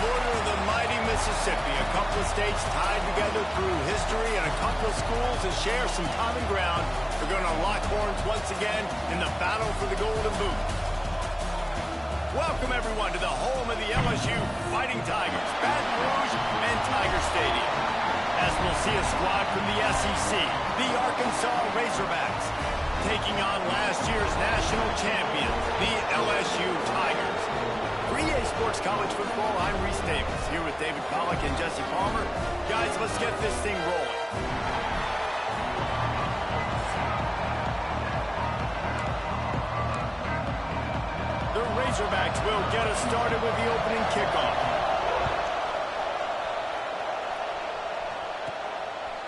border of the mighty Mississippi, a couple of states tied together through history and a couple of schools that share some common ground are going to lock horns once again in the battle for the Golden Boot. Welcome, everyone, to the home of the LSU Fighting Tigers, Baton Rouge and Tiger Stadium. As we'll see a squad from the SEC, the Arkansas Razorbacks, taking on last year's national champions, the LSU Tigers. For EA Sports College Football, I'm Reese Davis, here with David Pollack and Jesse Palmer. Guys, let's get this thing rolling. The Razorbacks will get us started with the opening kickoff.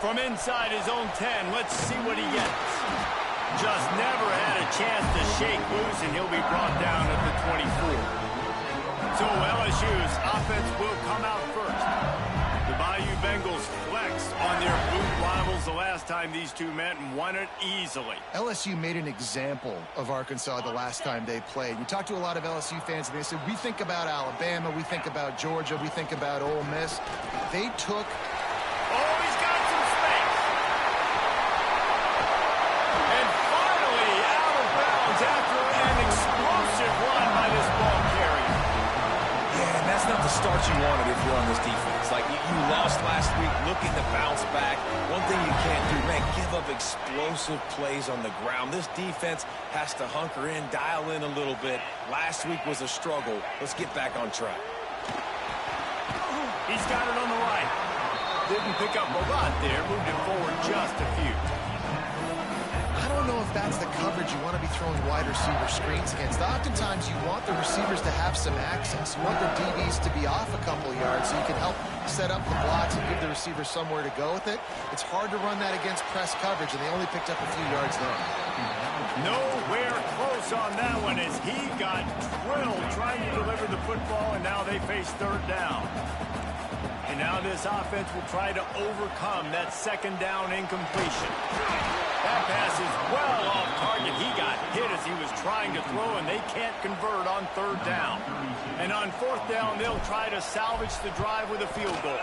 From inside his own 10, let's see what he gets. Just never had a chance to shake loose, and he'll be brought down at the 24. So LSU's offense will come out first. The Bayou Bengals flexed on their boot rivals the last time these two met and won it easily. LSU made an example of Arkansas the last time they played. You talk to a lot of LSU fans, and they said, we think about Alabama, we think about Georgia, we think about Ole Miss. They took... Oh, he's got some space. And finally, out of bounds after an explosive run by this ball carrier. Yeah, and that's not the start you wanted if you're on this defense. Like, you lost last week, looking to bounce back. One thing you can't do, man, give up explosive plays on the ground. This defense has to hunker in, dial in a little bit. Last week was a struggle. Let's get back on track. He's got it on the right. Didn't pick up a lot there, moved it forward just a few. I don't know if that's the coverage you want to be throwing wide receiver screens against. Oftentimes, you want the receivers to have some access. You want the DBs to be off a couple yards so you can help set up the blocks and give the receiver somewhere to go with it. It's hard to run that against press coverage, and they only picked up a few yards there. Nowhere close on that one as he got drilled trying to deliver the football, and now they face third down. And now this offense will try to overcome that second down incompletion. That pass is well off target. He got hit as he was trying to throw, and they can't convert on third down. And on fourth down, they'll try to salvage the drive with a field goal.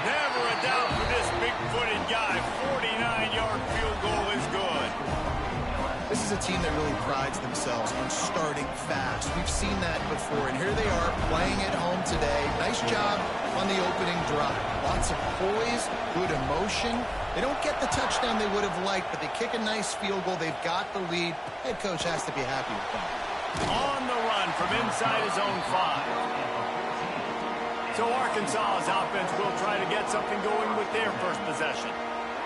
Never a doubt for this big-footed guy. 49-yard field goal is good. This is a team that really prides themselves on starting fast. We've seen that before, and here they are playing at home today. Nice job on the opening drive. Lots of poise, good emotion. They don't get the touchdown they would have liked, but they kick a nice field goal. They've got the lead. Head coach has to be happy with that. On the run from inside his own 5. So Arkansas's offense will try to get something going with their first possession.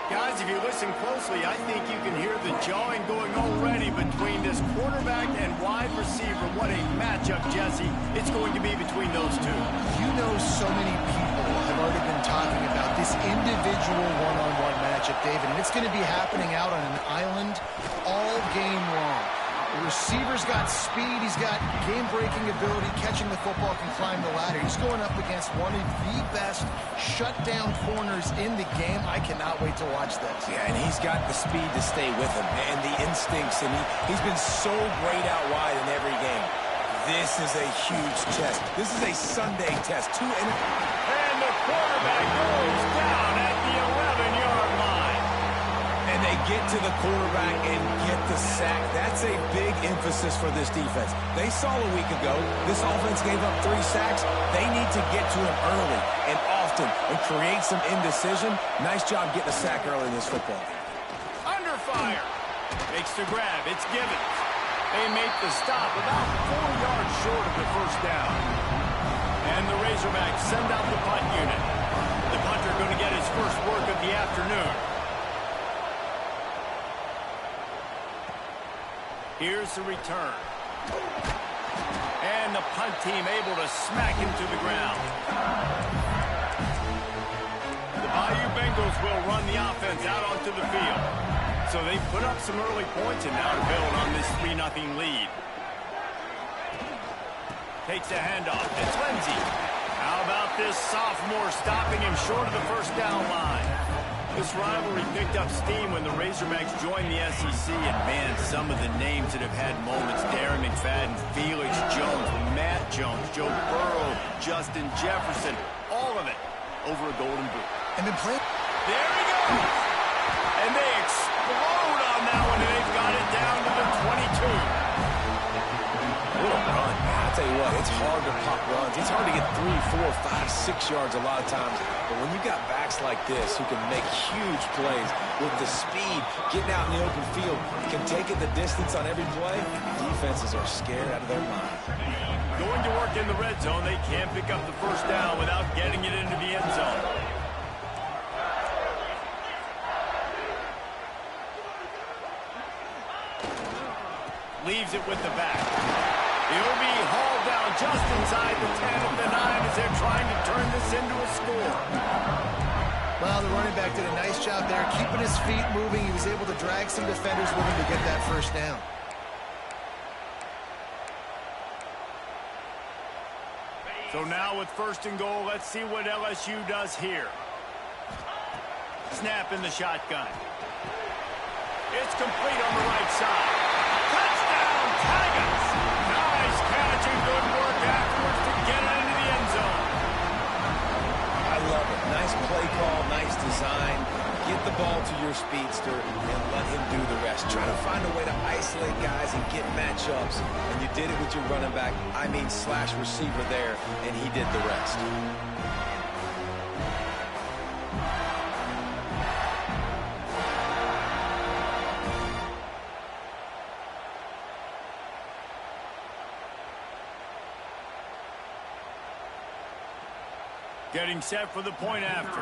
Guys, if you listen closely, I think you can hear the jawing going already between this quarterback and wide receiver. What a matchup, Jesse, it's going to be between those two. You know, so many people have already been talking about this individual one-on-one matchup, David, and it's going to be happening out on an island all game long. The receiver's got speed, he's got game-breaking ability, catching the football, can climb the ladder. He's going up against one of the best shutdown corners in the game. I cannot wait to watch this. Yeah, and he's got the speed to stay with him and the instincts, and he's been so great out wide in every game. This is a huge test. This is a Sunday test. And the quarterback goes down at the 11-yard line. And they get to the quarterback and get the sack. That's a big emphasis for this defense. They saw a week ago, this offense gave up 3 sacks. They need to get to him early and often and create some indecision. Nice job getting a sack early in this football game. Under fire. Makes the grab. It's given. They make the stop about 4 yards short of the first down. And the Razorbacks send out the punt unit. The punter going to get his first work of the afternoon. Here's the return. And the punt team able to smack him to the ground. The Bayou Bengals will run the offense out onto the field. So they put up some early points and now to build on this 3-0 lead. Takes a handoff. It's Lindsey. How about this sophomore stopping him short of the first down line? This rivalry picked up steam when the Razorbacks joined the SEC, and man, some of the names that have had moments: Darren McFadden, Felix Jones, Matt Jones, Joe Burrow, Justin Jefferson. All of it over a golden boot. And then play. There he goes. And they explode on that one, and they've got it down to the 22. What a run, man. I'll tell you what, it's hard to pop runs. It's hard to get 3, 4, 5, 6 yards a lot of times. But when you got backs like this who can make huge plays with the speed, getting out in the open field, can take it the distance on every play, defenses are scared out of their mind. Going to work in the red zone, they can't pick up the first down without getting it into the end zone. Leaves it with the back. He'll be hauled down just inside the 10 of the 9 as they're trying to turn this into a score. Well, the running back did a nice job there, keeping his feet moving. He was able to drag some defenders with him to get that first down. So now with 1st and goal, let's see what LSU does here. Snap in the shotgun. It's complete on the right side. Touchdown, Tigers! Nice catch and good work afterwards to get it into the end zone. I love it. Nice play call, nice design. Get the ball to your speedster and let him do the rest. Try to find a way to isolate guys and get matchups. And you did it with your running back, slash receiver there, and he did the rest. Getting set for the point after.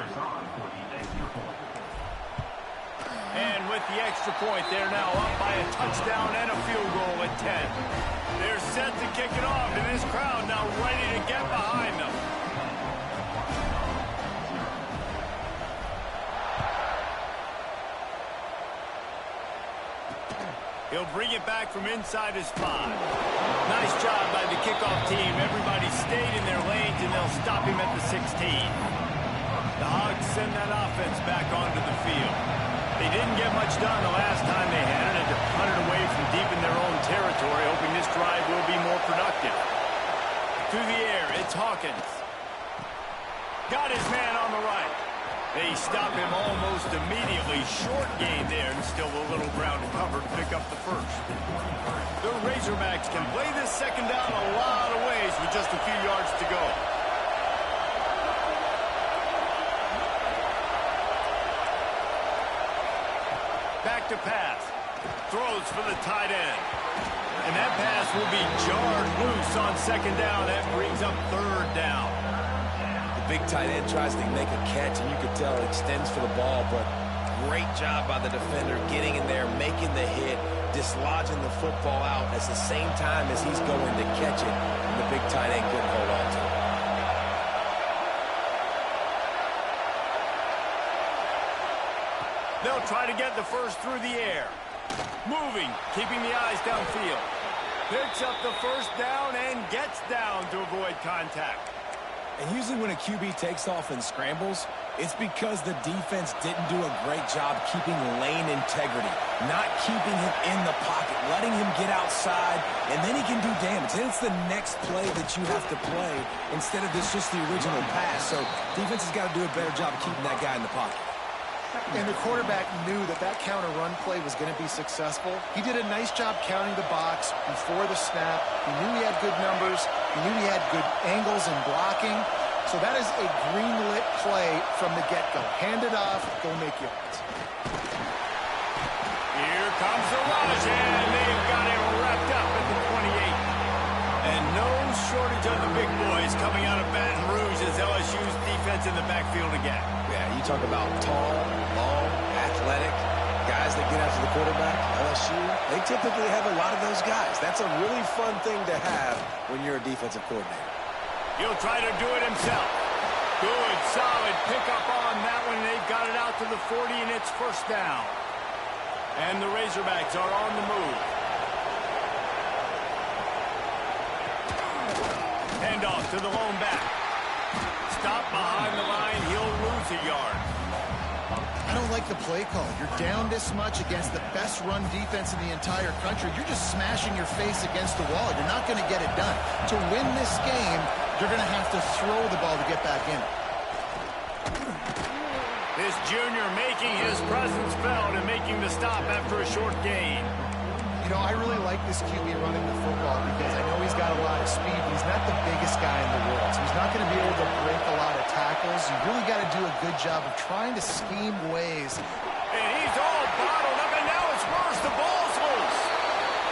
And with the extra point, they're now up by a touchdown and a field goal at 10. They're set to kick it off, and this crowd now ready to get behind them. He'll bring it back from inside his 5. Nice job by the kickoff team. Everybody stayed in their lanes, and they'll stop him at the 16. The Hogs send that offense back onto the field. They didn't get much done the last time they had it, and to punt it away from deep in their own territory, hoping this drive will be more productive. To the air, it's Hawkins. Got his man on the right. They stop him almost immediately. Short gain there, and still a little ground to cover to pick up the first. The Razorbacks can play this second down a lot of ways with just a few yards to go. Back to pass. Throws for the tight end. And that pass will be jarred loose on second down. That brings up 3rd down. The big tight end tries to make a catch, and you can tell it extends for the ball, but great job by the defender getting in there, making the hit, dislodging the football out at the same time as he's going to catch it, and the big tight end couldn't hold on to it. They'll try to get the first through the air. Moving, keeping the eyes downfield. Picks up the first down and gets down to avoid contact. And usually when a QB takes off and scrambles, it's because the defense didn't do a great job keeping lane integrity, not keeping him in the pocket, letting him get outside, and then he can do damage. Then it's the next play that you have to play instead of this just the original pass. So defense has got to do a better job of keeping that guy in the pocket. And the quarterback knew that that counter run play was going to be successful. He did a nice job counting the box before the snap. He knew he had good numbers. He knew he had good angles and blocking. So that is a green-lit play from the get-go. Hand it off, go make yards. Here comes the rush, and they've got him wrapped up at the 28. And no shortage of the big boys coming out of Baton Rouge as LSU's defense in the backfield again. Yeah, you talk about tall, long, athletic, guys that get after the quarterback, LSU, they typically have a lot of those guys. That's a really fun thing to have when you're a defensive coordinator. He'll try to do it himself. Good, solid pickup on that one. They've got it out to the 40, and it's first down. And the Razorbacks are on the move. Handoff to the lone back. Stop behind the line. He'll lose a yard. I don't like the play call. You're down this much against the best run defense in the entire country. You're just smashing your face against the wall. You're not going to get it done. To win this game, you're going to have to throw the ball to get back in it. This junior making his presence felt and making the stop after a short gain. You know, I really like this QB running the football because I know he's got a lot of speed, but he's not the biggest guy in the world. So he's not going to be able to break a lot of tackles. You really got to do a good job of trying to scheme ways. And he's all bottled up, and now it's worse. The ball's loose.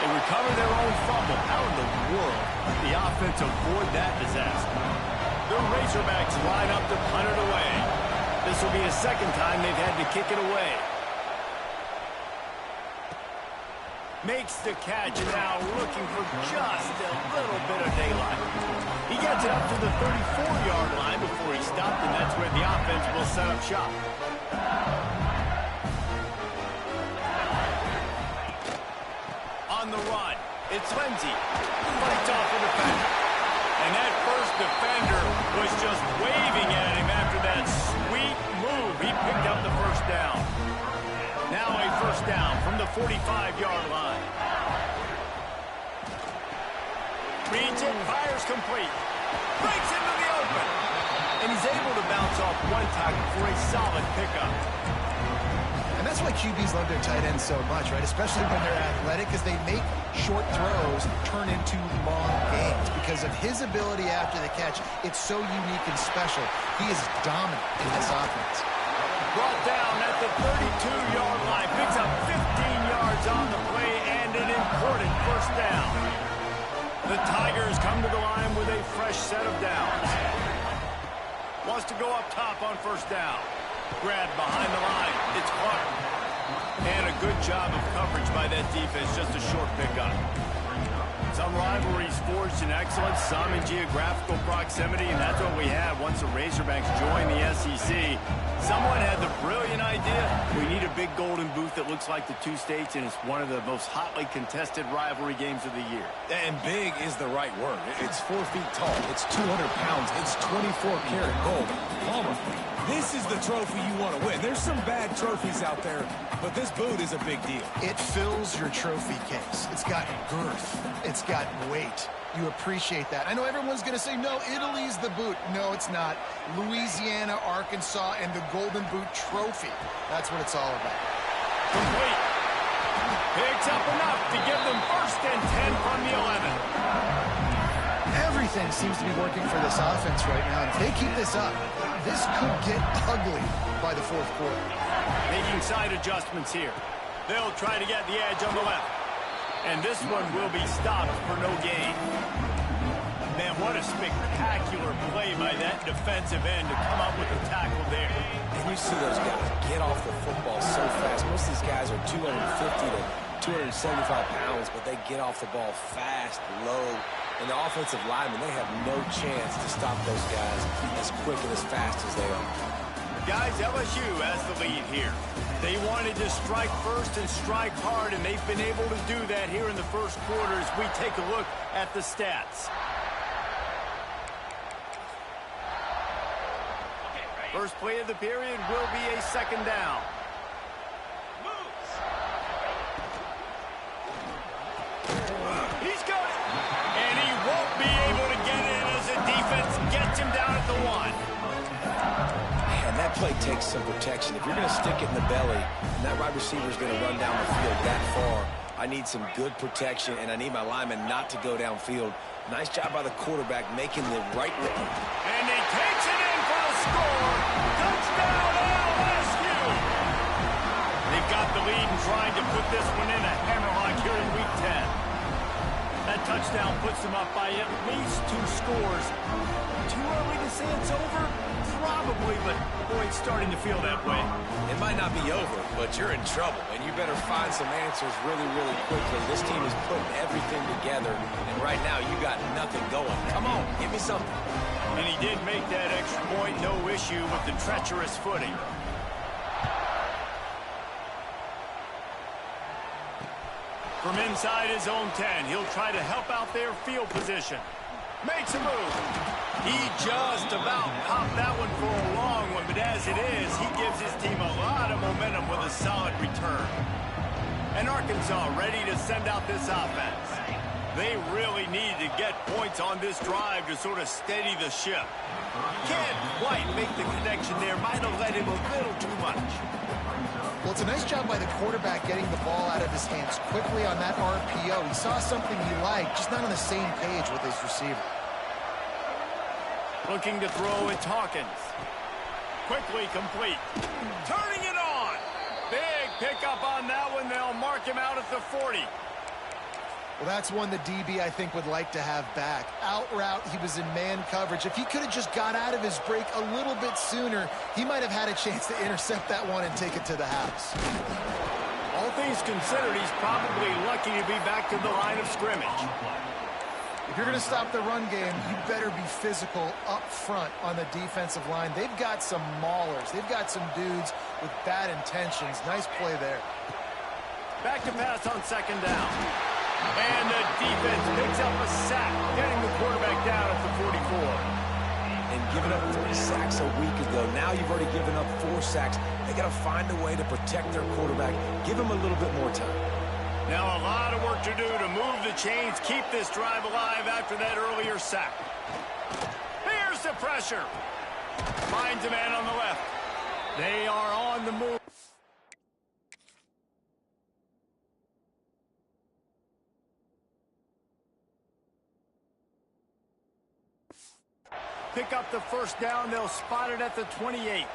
They recover their own fumble. How in the world did the offense avoid that disaster? The Razorbacks line up to punt it away. This will be a second time they've had to kick it away. Makes the catch, and now looking for just a little bit of daylight. He gets it up to the 34-yard line before he stopped, and that's where the offense will set up shop. On the run, it's Lindsey. Fights off the defender. And that first defender was just waving at him after that sweet move. He picked up the first down. Now a first down from the 45-yard line. Reads it, fires complete. Breaks into the open. And he's able to bounce off one tackle for a solid pickup. And that's why QBs love their tight ends so much, right? Especially when they're athletic, because they make short throws turn into long gains. Because of his ability after the catch, it's so unique and special. He is dominant in this offense. Brought down at the 32-yard line. Picks up 15 yards on the play and an important first down. The Tigers come to the line with a fresh set of downs. Wants to go up top on first down. Grabbed behind the line. It's Clark. And a good job of coverage by that defense. Just a short pickup. Some rivalries forged in excellence, some in geographical proximity, and that's what we have once the Razorbacks joined the SEC. Someone had the brilliant idea, we need a big golden boot that looks like the two states, and it's one of the most hotly contested rivalry games of the year. And big is the right word. It's 4 feet tall. It's 200 pounds. It's 24-karat gold. Palmer, this is the trophy you want to win. There's some bad trophies out there, but this boot is a big deal. It fills your trophy case. It's got girth. It's got weight. You appreciate that. I know everyone's going to say, no, Italy's the boot. No, it's not. Louisiana, Arkansas, and the Golden Boot Trophy. That's what it's all about. Complete. Picks up enough to give them first and 10 from the 11. Everything seems to be working for this offense right now. And if they keep this up, this could get ugly by the fourth quarter. Making side adjustments here. They'll try to get the edge on the left. And this one will be stopped for no gain. Man, what a spectacular play by that defensive end to come up with a tackle there. And you see those guys get off the football so fast. Most of these guys are 250 to 275 pounds, but they get off the ball fast, low. And the offensive linemen, they have no chance to stop those guys as quick and as fast as they are. Guys, LSU has the lead here. They wanted to strike first and strike hard, and they've been able to do that here in the first quarter as we take a look at the stats. First play of the period will be a second down. He's got it. And he won't be able to get in as the defense gets him down at the 1. And that play takes some protection. If you're going to stick it in the belly, and that wide receiver is going to run down the field that far, I need some good protection, and I need my lineman not to go downfield. Nice job by the quarterback making the right look. And he takes it in for the score. Touchdown, LSU! They've got the lead and trying to put this one in a hammerlock here in Week 10. That touchdown puts them up by at least 2 scores. Too early to say it's over? Probably, but boy, it's starting to feel that way. It might not be over, but you're in trouble, and you better find some answers really, really quickly. This team is putting everything together, and right now you got nothing going. Come on, give me something. And he did make that extra point, no issue with the treacherous footing. From inside his own 10, he'll try to help out their field position. Makes a move. He just about popped that one for a long one, but as it is, he gives his team a lot of momentum with a solid return. And Arkansas ready to send out this offense. They really needed to get points on this drive to sort of steady the ship. Can't quite make the connection there. Might have let him a little too much. Well, it's a nice job by the quarterback getting the ball out of his hands quickly on that RPO. He saw something he liked, just not on the same page with his receiver. Looking to throw, it's Hawkins. Quickly complete. Turning it on. Big pickup on that one. They'll mark him out at the 40. Well, that's one the DB, I think, would like to have back. Out route, he was in man coverage. If he could have just got out of his break a little bit sooner, he might have had a chance to intercept that one and take it to the house. All things considered, he's probably lucky to be back to the line of scrimmage. If you're going to stop the run game, you better be physical up front on the defensive line. They've got some maulers. They've got some dudes with bad intentions. Nice play there. Back to pass on second down. And the defense picks up a sack, getting the quarterback down at the 44. And giving up 3 sacks a week ago. Now you've already given up 4 sacks. They got to find a way to protect their quarterback. Give him a little bit more time. Now a lot of work to do to move the chains, keep this drive alive after that earlier sack. Here's the pressure. Finds a man on the left. They are on the move. Pick up the first down. They'll spot it at the 28.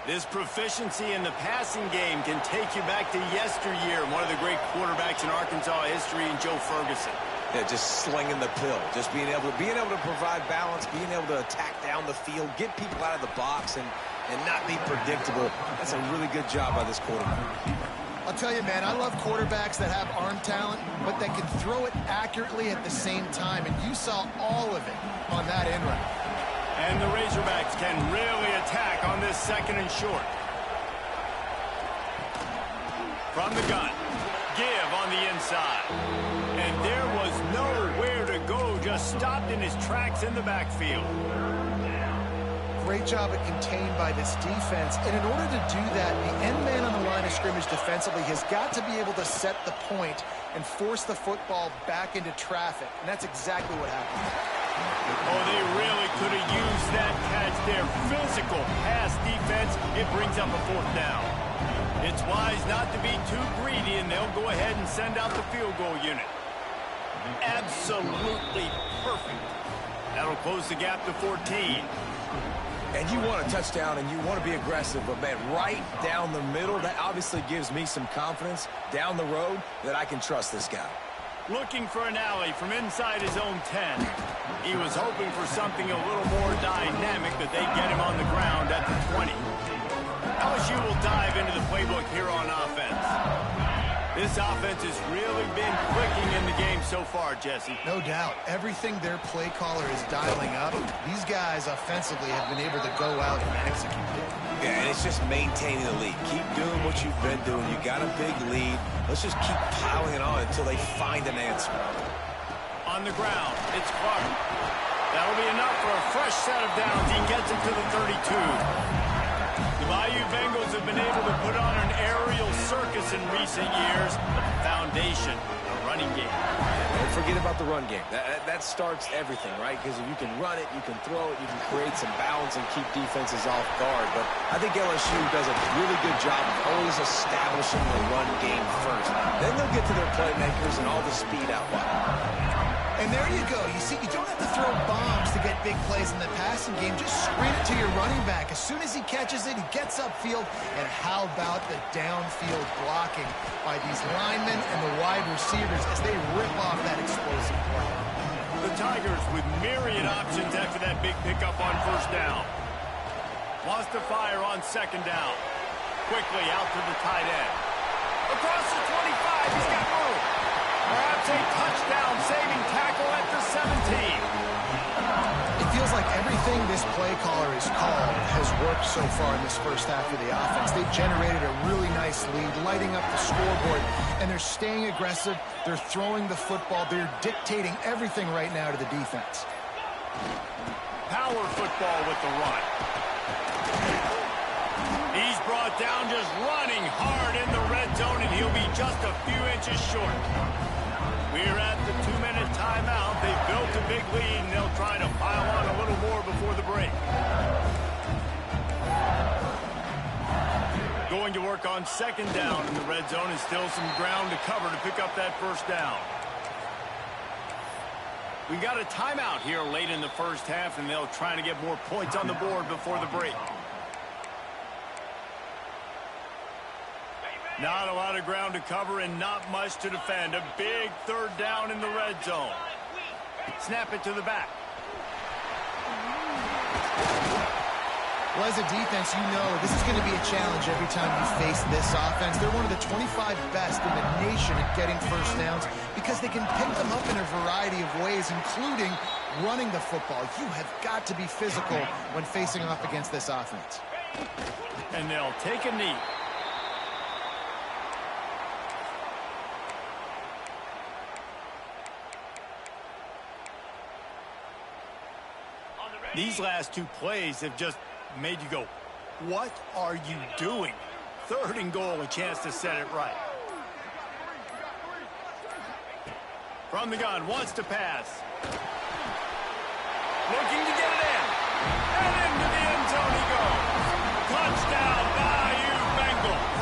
This proficiency in the passing game can take you back to yesteryear. One of the great quarterbacks in Arkansas history, in Joe Ferguson. Yeah, just slinging the pill, just being able to provide balance, being able to attack down the field, get people out of the box, and not be predictable. That's a really good job by this quarterback. I'll tell you, man, I love quarterbacks that have arm talent, but that can throw it accurately at the same time, and you saw all of it on that end run. And the Razorbacks can really attack on this second and short. From the gun, give on the inside. And there was nowhere to go, just stopped in his tracks in the backfield. Great job at contained by this defense. And in order to do that, the end man on the line of scrimmage defensively has got to be able to set the point and force the football back into traffic. And that's exactly what happened. Oh, they really could have used that catch there. Physical pass defense. It brings up a 4th down. It's wise not to be too greedy, and they'll go ahead and send out the field goal unit. Absolutely perfect. That'll close the gap to 14. And you want a touchdown, and you want to be aggressive, but, man, right down the middle, that obviously gives me some confidence down the road that I can trust this guy. Looking for an alley from inside his own 10. He was hoping for something a little more dynamic, but they get him on the ground at the 20. LSU will dive into the playbook here on offense. This offense has really been clicking in the game so far, Jesse. No doubt. Everything their play caller is dialing up, these guys offensively have been able to go out and execute. Yeah, and it's just maintaining the lead. Keep doing what you've been doing. You got a big lead. Let's just keep piling it on until they find an answer. On the ground, it's Clark. That'll be enough for a fresh set of downs. He gets it to the 32. The Bayou Bengals have been able to put on an aerial circus in recent years, but the foundation, the running game. Don't forget about the run game. That starts everything, right? Because if you can run it, you can throw it, you can create some balance and keep defenses off guard. But I think LSU does a really good job of always establishing the run game first. Then they'll get to their playmakers and all the speed out wide. And there you go. You see, you don't have to throw bombs to get big plays in the passing game. Just screen it to your running back. As soon as he catches it, he gets upfield. And how about the downfield blocking by these linemen and the wide receivers as they rip off that explosive play. The Tigers with myriad options after that big pickup on first down. Lost to fire on second down. Quickly out to the tight end. Across the 25, he's got room. Perhaps a touchdown-saving tackle at the 17. It feels like everything this play caller has called has worked so far in this first half of the offense. They've generated a really nice lead, lighting up the scoreboard, and they're staying aggressive. They're throwing the football. They're dictating everything right now to the defense. Power football with the run. He's brought down just running hard in the red zone, and he'll be just a few inches short. We're at the 2-minute timeout. They've built a big lead, and they'll try to pile on a little more before the break. Going to work on second down in the red zone, and still some ground to cover to pick up that first down. We got a timeout here late in the first half, and they'll try to get more points on the board before the break. Not a lot of ground to cover and not much to defend. A big third down in the red zone. Snap it to the back. Well, as a defense, you know this is going to be a challenge every time you face this offense. They're one of the 25 best in the nation at getting first downs because they can pick them up in a variety of ways, including running the football. You have got to be physical when facing off against this offense. And they'll take a knee. These last two plays have just made you go, what are you doing? Third and goal, a chance to set it right. From the gun, wants to pass. Looking to get it in. And into the end zone he goes. Touchdown, Bayou Bengals.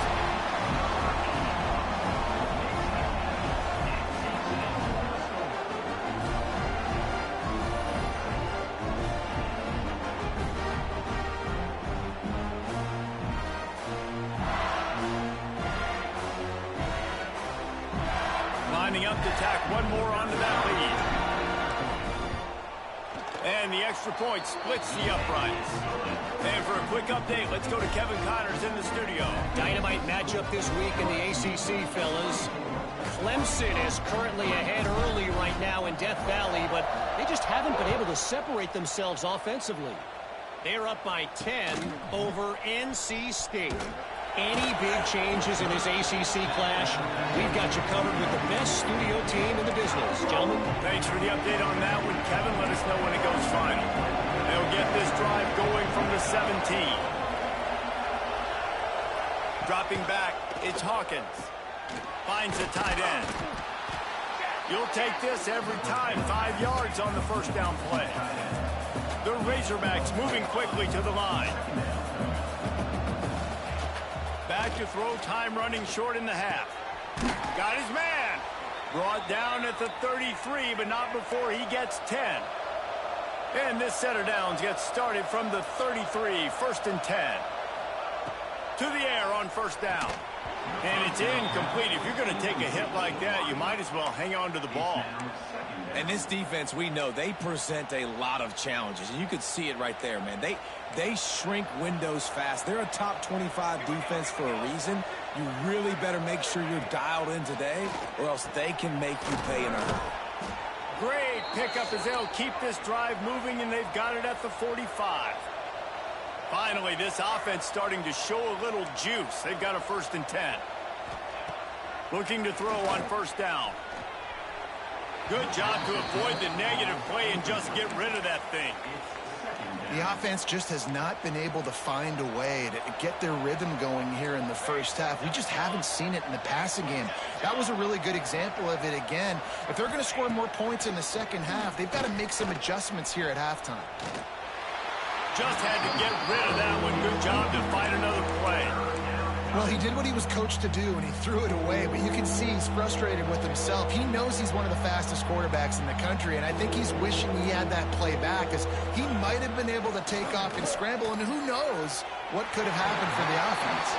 Lining up to tack one more onto that lead. And the extra point splits the uprights. And for a quick update, let's go to Kevin Connors in the studio. Dynamite matchup this week in the ACC, fellas. Clemson is currently ahead early right now in Death Valley, but they just haven't been able to separate themselves offensively. They're up by 10 over NC State. Any big changes in this ACC clash, we've got you covered with the best studio team in the business. Gentlemen. Thanks for the update on that one, Kevin. Let us know when it goes final. They'll get this drive going from the 17. Dropping back, it's Hawkins. Finds the tight end. You'll take this every time. 5 yards on the first down play. The Razorbacks moving quickly to the line. Back to throw, time running short in the half. Got his man. Brought down at the 33, but not before he gets 10. And this set of downs gets started from the 33, first and 10. To the air on first down. And it's incomplete. If you're going to take a hit like that, you might as well hang on to the ball. And this defense, we know, they present a lot of challenges. And you could see it right there, man. They shrink windows fast. They're a top 25 defense for a reason. You really better make sure you're dialed in today, or else they can make you pay in a hurry. Great pickup as they'll keep this drive moving, and they've got it at the 45. Finally, this offense starting to show a little juice. They've got a first and 10. Looking to throw on first down. Good job to avoid the negative play and just get rid of that thing. The offense just has not been able to find a way to get their rhythm going here in the first half. We just haven't seen it in the passing game. That was a really good example of it again. If they're going to score more points in the second half, they've got to make some adjustments here at halftime. Just had to get rid of that one. Good job to find another play. Well, he did what he was coached to do, and he threw it away. But you can see he's frustrated with himself. He knows he's one of the fastest quarterbacks in the country, and I think he's wishing he had that play back, as he might have been able to take off and scramble, and who knows what could have happened for the offense.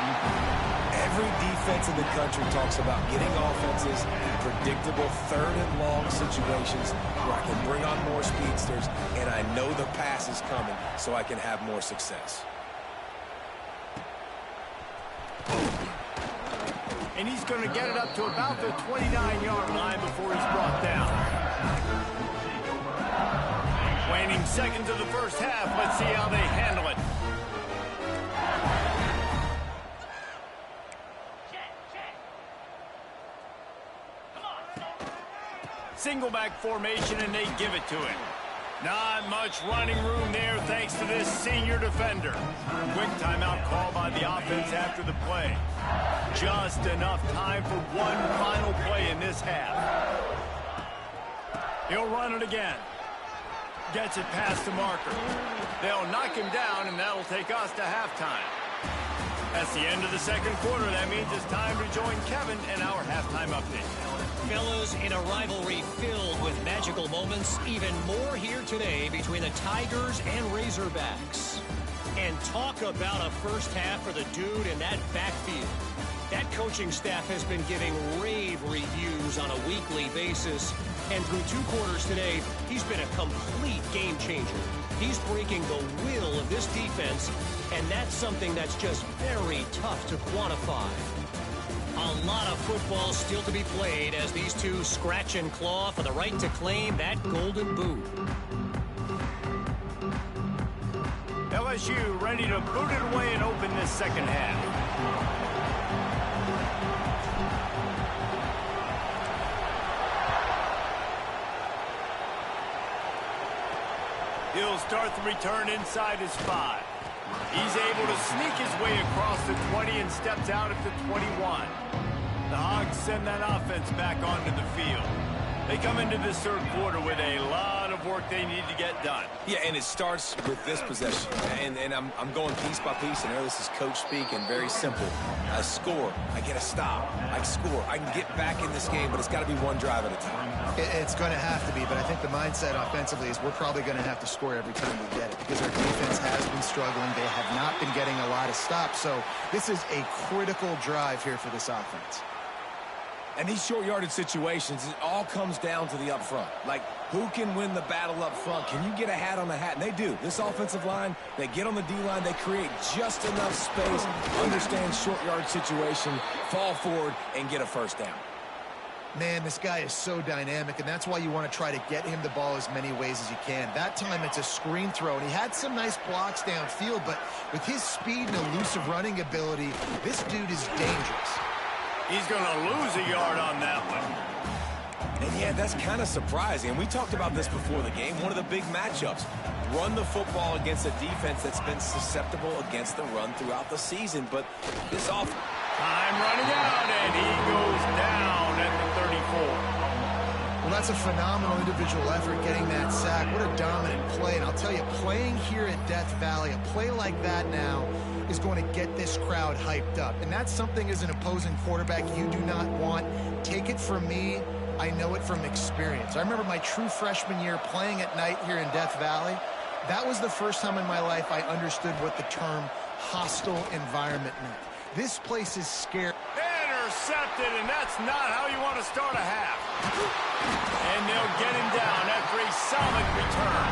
Every defense in the country talks about getting offenses in predictable third and long situations where I can bring on more speedsters, and I know the pass is coming, so I can have more success. And he's going to get it up to about the 29-yard line before he's brought down. Waning seconds of the first half. Let's see how they handle it. Single back formation, and they give it to him. Not much running room there thanks to this senior defender. Quick timeout call by the offense after the play. Just enough time for one final play in this half. He'll run it again. Gets it past the marker. They'll knock him down, and that'll take us to halftime. That's the end of the second quarter. That means it's time to join Kevin and our halftime update. Fellas, in a rivalry filled with magical moments, even more here today between the Tigers and Razorbacks. And talk about a first half for the dude in that backfield. That coaching staff has been giving rave reviews on a weekly basis. And through 2 quarters today, he's been a complete game changer. He's breaking the will of this defense, and that's something that's just very tough to quantify. A lot of football still to be played as these two scratch and claw for the right to claim that golden boot. LSU ready to boot it away and open this second half. He'll start the return inside his 5. He's able to sneak his way across the 20 and steps out at the 21. The Hogs send that offense back onto the field. They come into this third quarter with a lot of work they need to get done. Yeah, and it starts with this possession. And I'm going piece by piece. I know this is coach speak and very simple. I score. I get a stop. I score. I can get back in this game, but it's got to be one drive at a time. It's going to have to be, but I think the mindset offensively is we're probably going to have to score every time we get it because our defense has been struggling. They have not been getting a lot of stops, so this is a critical drive here for this offense. And these short yardage situations, it all comes down to the up front. Like, who can win the battle up front? Can you get a hat on the hat? And they do. This offensive line, they get on the D-line, they create just enough space, understand short yard situation, fall forward, and get a first down. Man, this guy is so dynamic, and that's why you want to try to get him the ball as many ways as you can. That time, it's a screen throw, and he had some nice blocks downfield, but with his speed and elusive running ability, this dude is dangerous. He's going to lose a yard on that one. And yeah, that's kind of surprising. And we talked about this before the game. One of the big matchups. Run the football against a defense that's been susceptible against the run throughout the season. But this off... Time running out, and he goes down at the 34. Well, that's a phenomenal individual effort getting that sack. What a dominant play. And I'll tell you, playing here at Death Valley, a play like that now is going to get this crowd hyped up. And that's something as an opposing quarterback you do not want. Take it from me. I know it from experience. I remember my true freshman year playing at night here in Death Valley. That was the first time in my life I understood what the term hostile environment meant. This place is scary. Intercepted, and that's not how you want to start a half. And they'll get him down after a solid return.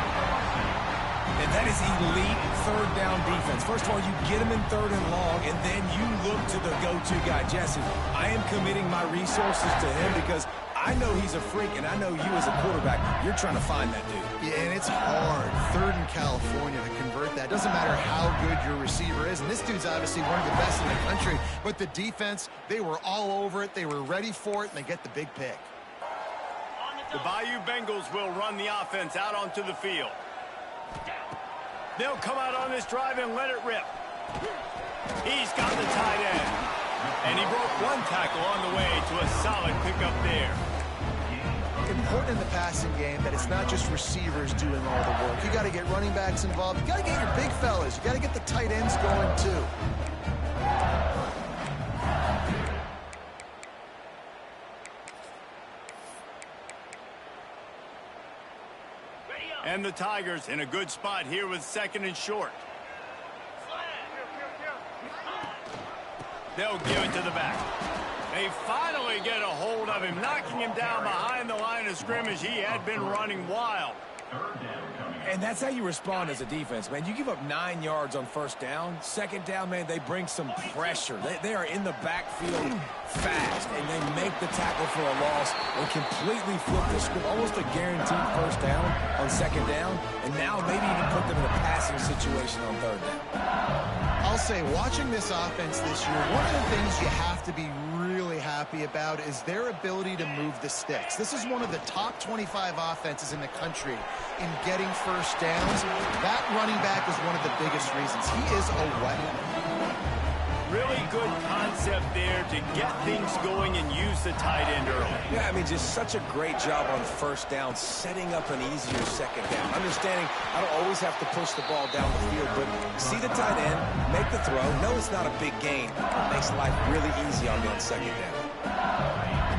And that is elite third down defense. First of all, you get him in third and long, and then you look to the go-to guy, Jesse. I am committing my resources to him because I know he's a freak, and I know you as a quarterback, you're trying to find that dude. Yeah, and it's hard, third in California, to convert that. Doesn't matter how good your receiver is, and this dude's obviously one of the best in the country, but the defense, they were all over it, they were ready for it, and they get the big pick. The Bayou Bengals will run the offense out onto the field. They'll come out on this drive and let it rip. He's got the tight end. And he broke one tackle on the way to a solid pickup there. Important in the passing game that it's not just receivers doing all the work. You got to get running backs involved. You got to get your big fellas. You got to get the tight ends going too. And the Tigers in a good spot here with second and short. They'll give it to the back. They finally get a hold of him, knocking him down behind the line of scrimmage. He had been running wild. And that's how you respond as a defense, man. You give up 9 yards on first down. Second down, man, they bring some pressure. They are in the backfield fast, and they make the tackle for a loss and completely flip the script. Almost a guaranteed first down on second down, and now maybe even put them in a passing situation on third down. I'll say, watching this offense this year, one of the things you have to be really happy about is their ability to move the sticks. This is one of the top 25 offenses in the country in getting first downs. That running back is one of the biggest reasons. He is a weapon. Really good concept there to get things going and use the tight end early. Yeah, I mean, just such a great job on first down, setting up an easier second down. Understanding I don't always have to push the ball down the field, but see the tight end, make the throw. No, it's not a big gain. It makes life really easy on me on second down.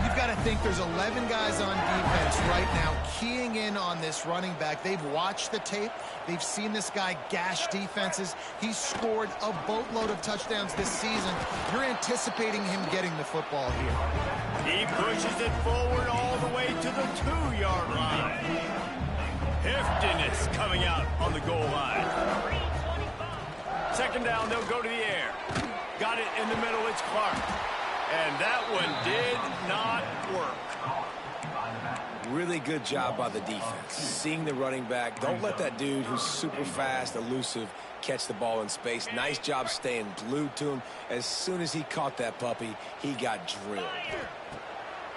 You've got to think there's 11 guys on defense right now keying in on this running back. They've watched the tape. They've seen this guy gash defenses. He's scored a boatload of touchdowns this season. You're anticipating him getting the football here. He pushes it forward all the way to the 2-yard line. Heftiness coming out on the goal line. Second down, they'll go to the air. Got it in the middle, it's Clark. And that one did not work. Really good job by the defense. Seeing the running back. Don't let that dude who's super fast, elusive, catch the ball in space. Nice job staying glued to him. As soon as he caught that puppy, he got drilled.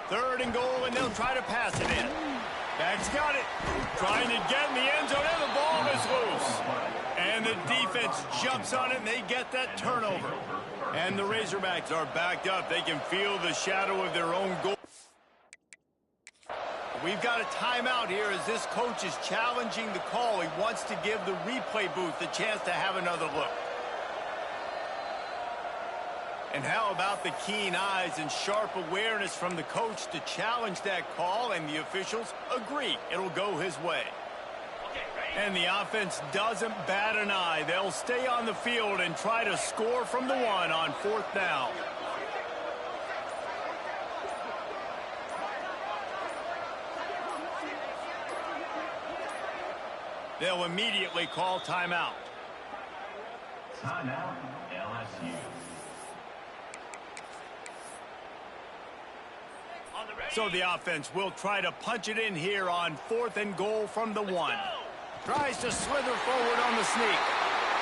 Third and goal, and they'll try to pass it in. Back's got it. Trying to get in the end zone, and the ball is loose. And the defense jumps on it, and they get that turnover. And the Razorbacks are backed up. They can feel the shadow of their own goal. We've got a timeout here as this coach is challenging the call. He wants to give the replay booth the chance to have another look. And how about the keen eyes and sharp awareness from the coach to challenge that call, and the officials agree it'll go his way. And the offense doesn't bat an eye. They'll stay on the field and try to score from the 1 on 4th down. They'll immediately call timeout. Timeout, LSU. So the offense will try to punch it in here on 4th and goal from the 1. Tries to slither forward on the sneak.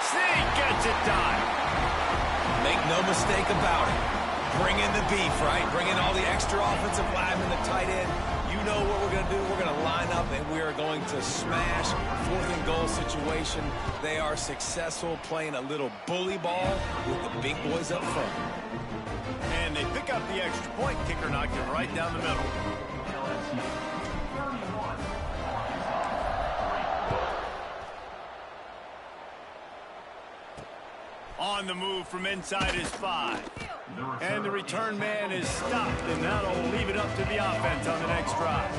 Sneak gets it done. Make no mistake about it. Bring in the beef, right? Bring in all the extra offensive linemen, the tight end. You know what we're going to do. We're going to line up, and we are going to smash 4th and goal situation. They are successful playing a little bully ball with the big boys up front. And they pick up the extra point. Kicker knocked it right down the middle. On the move from inside his 5. And the return man is stopped, and that'll leave it up to the offense on the next drive.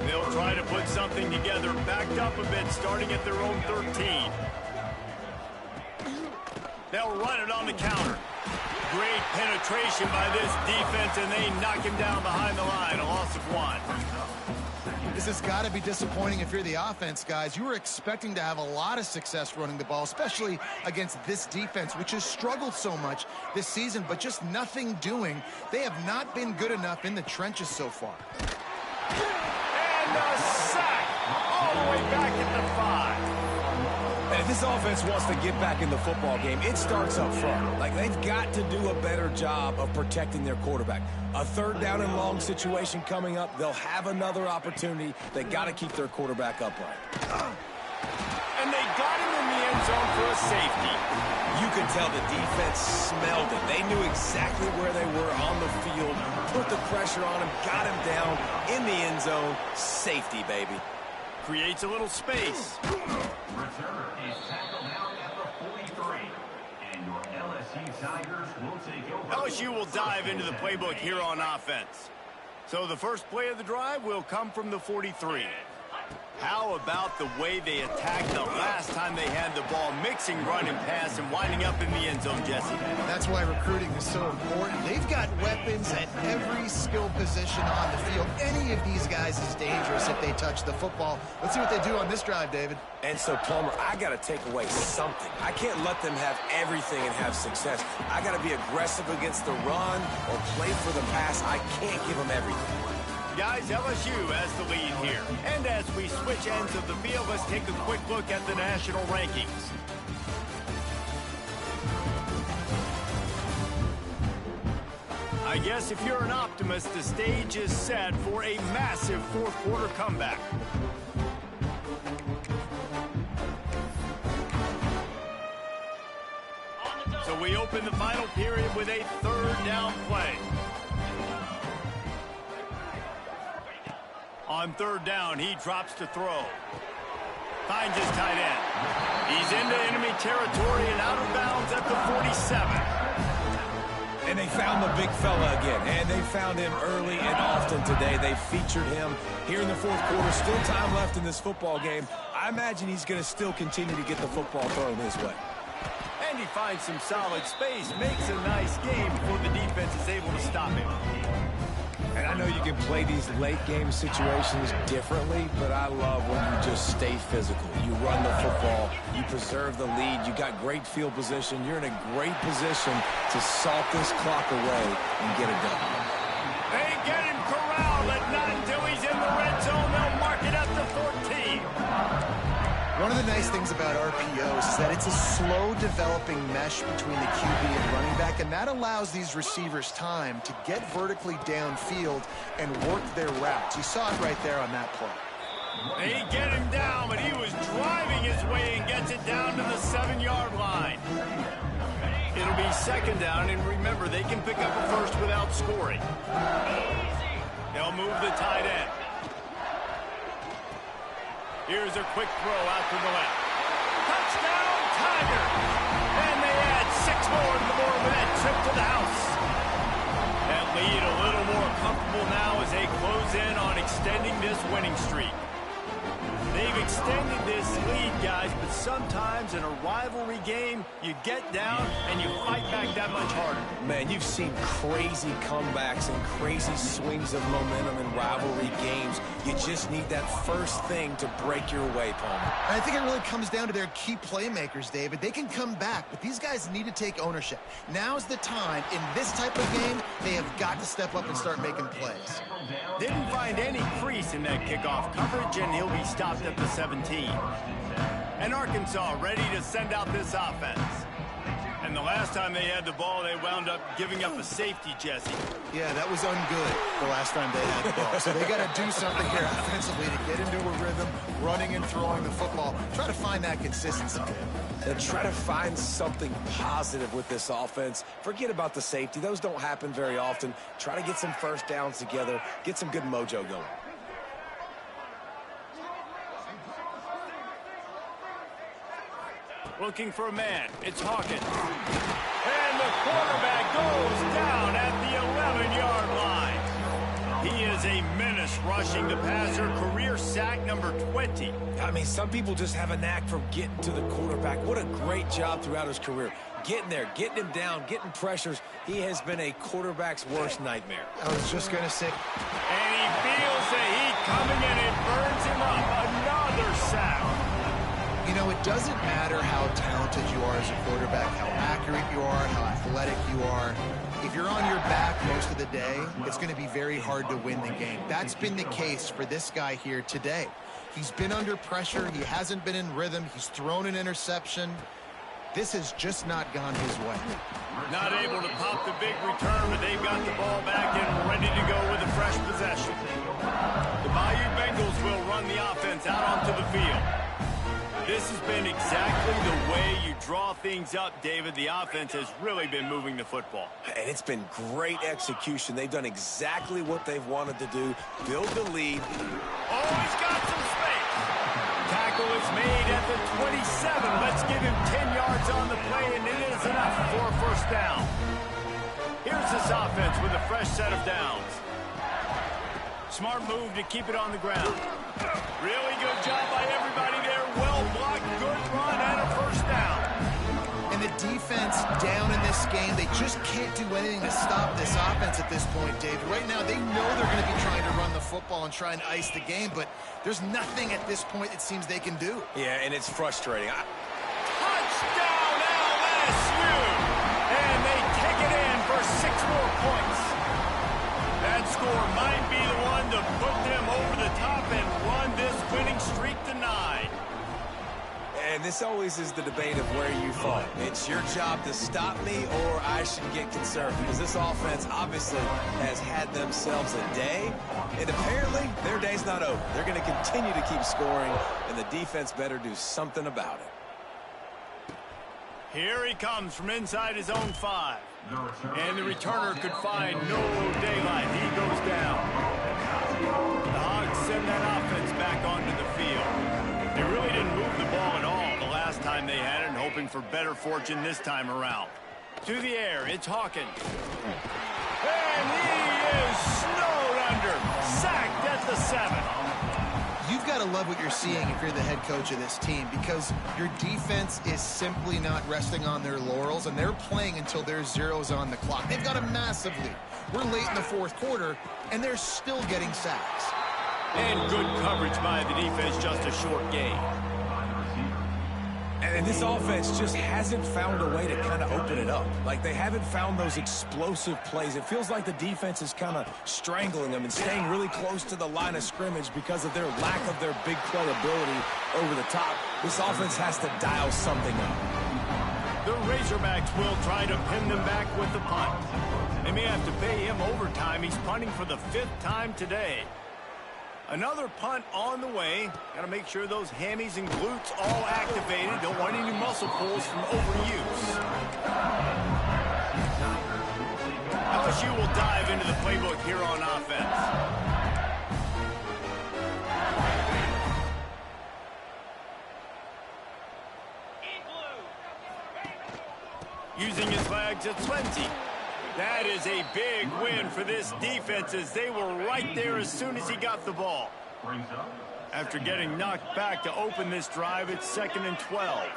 They'll try to put something together, backed up a bit, starting at their own 13. They'll run it on the counter. Great penetration by this defense, and they knock him down behind the line, a loss of 1. This has got to be disappointing if you're the offense, guys. You were expecting to have a lot of success running the ball, especially against this defense, which has struggled so much this season, but just nothing doing. They have not been good enough in the trenches so far. And a sack all the way back at the 5. And if this offense wants to get back in the football game, it starts up front. Like, they've got to do a better job of protecting their quarterback. A 3rd down and long situation coming up. They'll have another opportunity. They got to keep their quarterback upright. And they got him in the end zone for a safety. You could tell the defense smelled it. They knew exactly where they were on the field, put the pressure on him, got him down in the end zone. Safety, baby. Creates a little space. Return is tackled out at the 43. And your LSU Tigers will take over. LSU will dive into the playbook here on offense. So the first play of the drive will come from the 43. How about the way they attacked the last time they had the ball, mixing run and pass and winding up in the end zone, Jesse? That's why recruiting is so important. They've got weapons at every skill position on the field. Any of these guys is dangerous if they touch the football. Let's see what they do on this drive, David. And so, Palmer, I got to take away something. I can't let them have everything and have success. I got to be aggressive against the run or play for the pass. I can't give them everything. Guys, LSU has the lead here. And as we switch ends of the field, let's take a quick look at the national rankings. I guess if you're an optimist, the stage is set for a massive fourth quarter comeback. So we open the final period with a third down play. On third down, he drops to throw. Finds his tight end. He's into enemy territory and out of bounds at the 47. And they found the big fella again, and they found him early and often today. They featured him here in the fourth quarter. Still time left in this football game. I imagine he's going to still continue to get the football thrown his way. And he finds some solid space, makes a nice game before the defense is able to stop him. And I know you can play these late-game situations differently, but I love when you just stay physical. You run the football, you preserve the lead, you got great field position. You're in a great position to salt this clock away and get it done. They get him corralled, but not until he's in the red zone. They'll mark it at the 14. One of the nice things about RPOs is that it's a slow developing mesh between the QB and running back, and that allows these receivers time to get vertically downfield and work their routes. You saw it right there on that play. They get him down, but he was driving his way and gets it down to the 7-yard line. It'll be second down, and remember, they can pick up a first without scoring. They'll move the tight end. Here's a quick throw out to the left. Touchdown, Tiger! And they add 6 more to the board with that trip to the house. That lead a little more comfortable now as they close in on extending this winning streak. They've extended this lead, guys, but sometimes in a rivalry game, you get down and you fight back that much harder. Man, you've seen crazy comebacks and crazy swings of momentum in rivalry games. You just need that first thing to break your way, Palmer. I think it really comes down to their key playmakers, David. They can come back, but these guys need to take ownership. Now's the time. In this type of game, they have got to step up and start making plays. Didn't find any crease in that kickoff coverage, and he'll be stopped at the 17. And Arkansas ready to send out this offense. And the last time they had the ball, they wound up giving up a safety, Jesse. Yeah, that was ungood the last time they had the ball. So they got to do something here offensively to get into a rhythm, running and throwing the football. Try to find that consistency. And try to find something positive with this offense. Forget about the safety. Those don't happen very often. Try to get some first downs together, get some good mojo going. Looking for a man. It's Hawkins. And the quarterback goes down at the 11-yard line. He is a menace rushing the passer. Career sack number 20. I mean, some people just have a knack for getting to the quarterback. What a great job throughout his career. Getting there, getting him down, getting pressures. He has been a quarterback's worst nightmare. I was just going to say. And he feels the heat coming in and burns him up. Another sack. You know, it doesn't matter how talented you are as a quarterback, how accurate you are, how athletic you are. If you're on your back most of the day, it's going to be very hard to win the game. That's been the case for this guy here today. He's been under pressure. He hasn't been in rhythm. He's thrown an interception. This has just not gone his way. Not able to pop the big return, but they've got the ball back and ready to go with a fresh possession. The Bayou Bengals will run the offense out onto the field. This has been exactly the way you draw things up, David. The offense has really been moving the football. And it's been great execution. They've done exactly what they've wanted to do, build the lead. Oh, he's got some space. Tackle is made at the 27. Let's give him 10 yards on the play, and it is enough for a first down. Here's this offense with a fresh set of downs. Smart move to keep it on the ground. Really good job by everybody there. Well blocked, good run, and a first down. And the defense down in this game, they just can't do anything to stop this offense at this point, David. Right now, they know they're going to be trying to run the football and try and ice the game, but there's nothing at this point it seems they can do. Yeah, and it's frustrating. Touchdown, LSU! And they take it in for 6 more points. That score might be the one to put them over the top and run this winning streak to 9. And this always is the debate of where you fall. It's your job to stop me, or I should get concerned, because this offense obviously has had themselves a day, and apparently their day's not over. They're going to continue to keep scoring, and the defense better do something about it. Here he comes from inside his own 5. And the returner could find no daylight. He goes down. The Hogs send that offense back onto the field. They really didn't move the ball at all the last time they had it, and hoping for better fortune this time around. To the air, it's Hawkins. And he is snowed under. Sacked at the 7. You've got to love what you're seeing if you're the head coach of this team, because your defense is simply not resting on their laurels, and they're playing until there's zeros on the clock. They've got a massive lead. We're late in the 4th quarter, and they're still getting sacks. And good coverage by the defense, just a short gain. And this offense just hasn't found a way to kind of open it up. Like, they haven't found those explosive plays. It feels like the defense is kind of strangling them and staying really close to the line of scrimmage because of their lack of their big play ability over the top. This offense has to dial something up. The Razorbacks will try to pin them back with the punt. They may have to pay him overtime. He's punting for the 5th time today. Another punt on the way. Got to make sure those hammies and glutes all activated. Don't want any muscle pulls from overuse. LSU will dive into the playbook here on offense. Using his legs, it's Lindsey. That is a big win for this defense, as they were right there as soon as he got the ball. After getting knocked back to open this drive, it's 2nd and 12.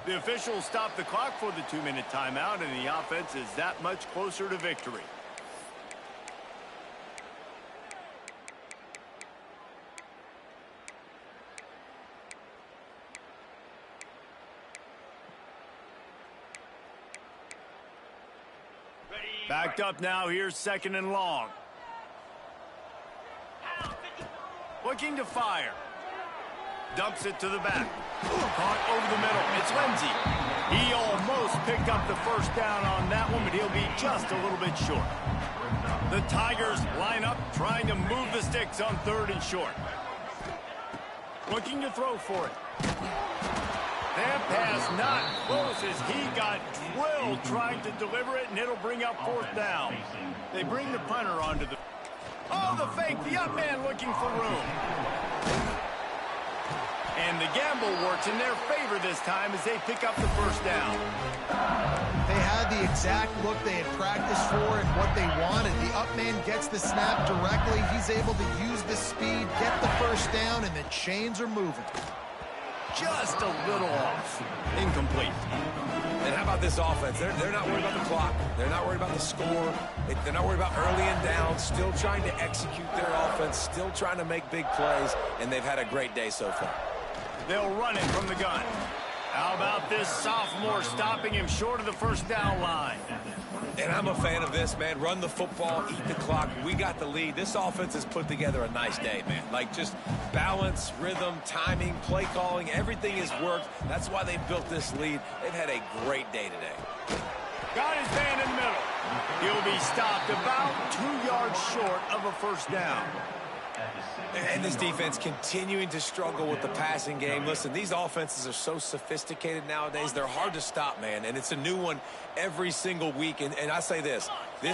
The officials stopped the clock for the 2-minute timeout, and the offense is that much closer to victory. Backed up now. Here's 2nd and long. Looking to fire. Dumps it to the back. Caught over the middle. It's Lindsey. He almost picked up the 1st down on that one, but he'll be just a little bit short. The Tigers line up, trying to move the sticks on 3rd and short. Looking to throw for it. That pass not close, as he got drilled trying to deliver it, and it'll bring up 4th down. They bring the punter onto the... Oh, the fake, the up man looking for room. And the gamble works in their favor this time as they pick up the 1st down. They had the exact look they had practiced for and what they wanted. The up man gets the snap directly. He's able to use the speed, get the 1st down, and the chains are moving. Just a little off. Incomplete. And how about this offense? They're not worried about the clock. They're not worried about the score. They're not worried about early and down. Still trying to execute their offense. Still trying to make big plays. And they've had a great day so far. They'll run it from the gun. How about this sophomore stopping him short of the 1st down line? And I'm a fan of this, man. Run the football, eat the clock. We got the lead. This offense has put together a nice day, man. Like, just balance, rhythm, timing, play calling, everything has worked. That's why they built this lead. They've had a great day today. Got his man in the middle. He'll be stopped about 2 yards short of a 1st down. And this defense continuing to struggle with the passing game. Listen, these offenses are so sophisticated nowadays. They're hard to stop, man. And it's a new one every single week. And I say this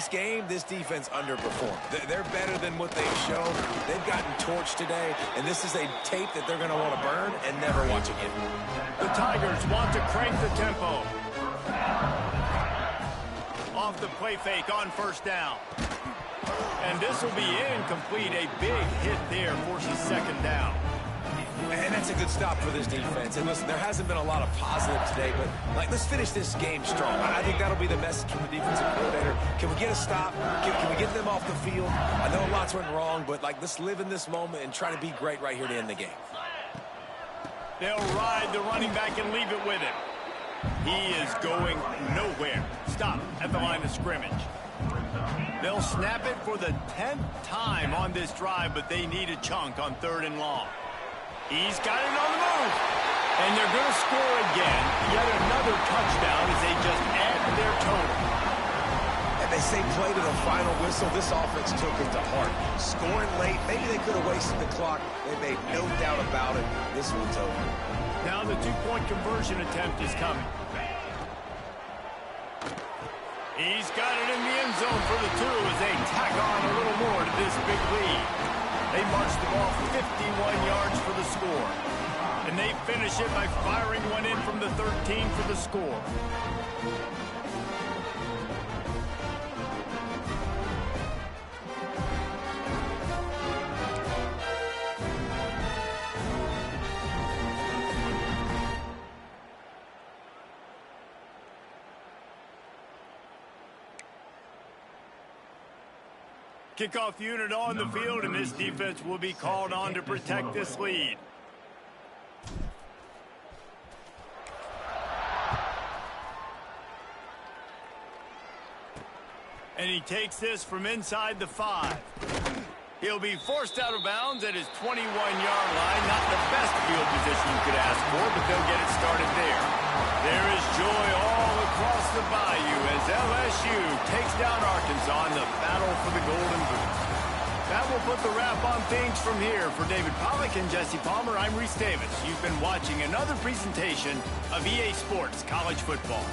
game, this defense underperformed. They're better than what they've shown. They've gotten torched today. And this is a tape that they're going to want to burn and never watch again. The Tigers want to crank the tempo. Off the play fake on 1st down. And this will be incomplete. A big hit there forces 2nd down. And that's a good stop for this defense. And listen, there hasn't been a lot of positive today, but let's finish this game strong. I think that'll be the message from the defensive coordinator. Can we get a stop? Can we get them off the field? I know lots went wrong, but let's live in this moment and try to be great right here to end the game. They'll ride the running back and leave it with him. He is going nowhere. Stop at the line of scrimmage. They'll snap it for the 10th time on this drive, but they need a chunk on 3rd and long. He's got it on the move. And they're going to score again. Yet another touchdown as they just add to their total. And they say play to the final whistle. This offense took it to heart. Scoring late, maybe they could have wasted the clock. They made no doubt about it. This one's over. Now the two-point conversion attempt is coming. He's got it in the end zone for the two as they tack on a little more to this big lead. They march the ball 51 yards for the score. And they finish it by firing one in from the 13 for the score. Kickoff unit on the field, and this defense will be called on to protect this lead. And he takes this from inside the 5. He'll be forced out of bounds at his 21-yard line. Not the best field position you could ask for, but they'll get it started there. There is joy all across the bayou as LSU takes down Arkansas in the battle for the Golden Boot. That will put the wrap on things from here. For David Pollack and Jesse Palmer, I'm Reese Davis. You've been watching another presentation of EA Sports College Football.